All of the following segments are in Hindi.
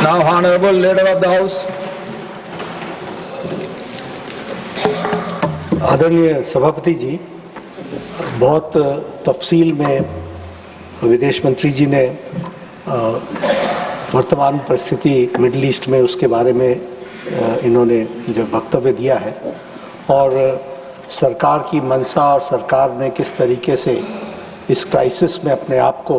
Now, Honorable Leader of the House. आदरणीय सभापति जी, बहुत तफसील में विदेश मंत्री जी ने वर्तमान परिस्थिति मिडिल ईस्ट में उसके बारे में इन्होंने जो वक्तव्य दिया है और सरकार की मंशा और सरकार ने किस तरीके से इस क्राइसिस में अपने आप को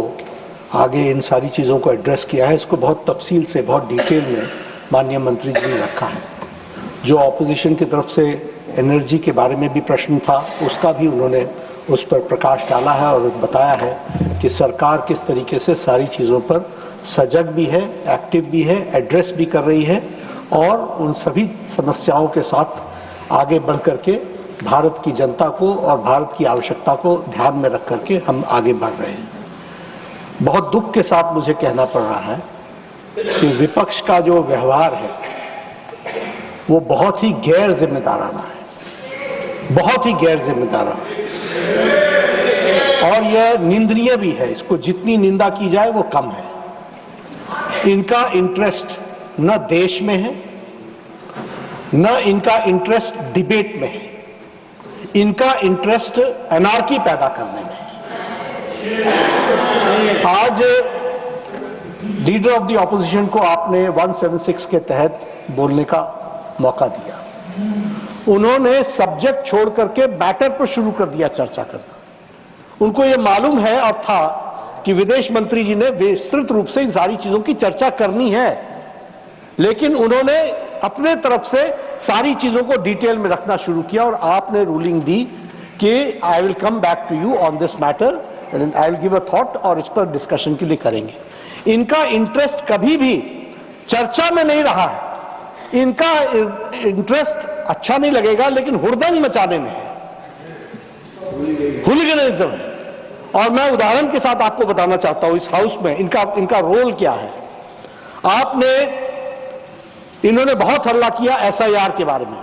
आगे इन सारी चीज़ों को एड्रेस किया है, इसको बहुत तफसील से बहुत डिटेल में माननीय मंत्री जी ने रखा है। जो ऑपोजिशन की तरफ से एनर्जी के बारे में भी प्रश्न था, उसका भी उन्होंने उस पर प्रकाश डाला है और बताया है कि सरकार किस तरीके से सारी चीज़ों पर सजग भी है, एक्टिव भी है, एड्रेस भी कर रही है और उन सभी समस्याओं के साथ आगे बढ़ करके भारत की जनता को और भारत की आवश्यकता को ध्यान में रख करके हम आगे बढ़ रहे हैं। बहुत दुख के साथ मुझे कहना पड़ रहा है कि विपक्ष का जो व्यवहार है वो बहुत ही गैर जिम्मेदाराना है, बहुत ही गैर जिम्मेदाराना और यह निंदनीय भी है। इसको जितनी निंदा की जाए वो कम है। इनका इंटरेस्ट न देश में है, न इनका इंटरेस्ट डिबेट में है, इनका इंटरेस्ट एनार्की पैदा करने में है। आज लीडर ऑफ द ऑपोजिशन को आपने 176 के तहत बोलने का मौका दिया। उन्होंने सब्जेक्ट छोड़ करके मैटर पर शुरू कर दिया चर्चा करना। उनको यह मालूम है और था कि विदेश मंत्री जी ने विस्तृत रूप से इन सारी चीजों की चर्चा करनी है, लेकिन उन्होंने अपने तरफ से सारी चीजों को डिटेल में रखना शुरू किया और आपने रूलिंग दी कि I will come back to you on this matter and I will give a thought और इस पर डिस्कशन के लिए करेंगे। इनका इंटरेस्ट कभी भी चर्चा में नहीं रहा है। इनका इंटरेस्ट अच्छा नहीं लगेगा लेकिन हुड़दंग मचाने में है, हुलिगनिज्म है। और मैं उदाहरण के साथ आपको बताना चाहता हूं इस हाउस में इनका रोल क्या है। इन्होंने बहुत हल्ला किया एसआईआर के बारे में।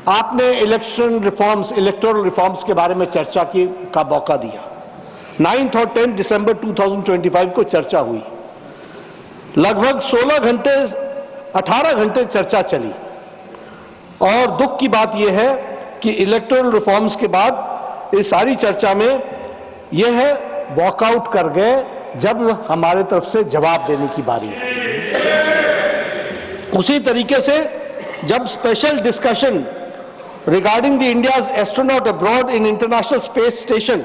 आपने इलेक्शन रिफॉर्म्स, इलेक्टोरल रिफॉर्म्स के बारे में चर्चा का मौका दिया। 9 और 10 दिसंबर 2025 को चर्चा हुई। लगभग 18 घंटे चर्चा चली और दुख की बात यह है कि इलेक्टोरल रिफॉर्म्स के बाद इस सारी चर्चा में यह वॉकआउट कर गए जब हमारे तरफ से जवाब देने की बारी है। उसी तरीके से जब special discussion regarding the India's astronaut abroad in international space station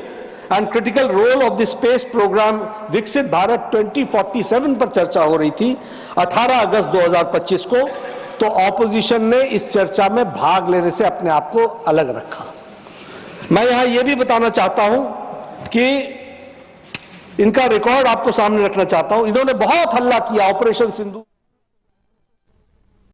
and critical role of the space programme Viksit Bharat 2047 पर चर्चा हो रही थी 18 अगस्त 2025 को, तो ऑपोजिशन ने इस चर्चा में भाग लेने से अपने आप को अलग रखा। मैं यहां यह भी बताना चाहता हूं कि इनका रिकॉर्ड आपको सामने रखना चाहता हूं। इन्होंने बहुत हल्ला किया ऑपरेशन सिंधु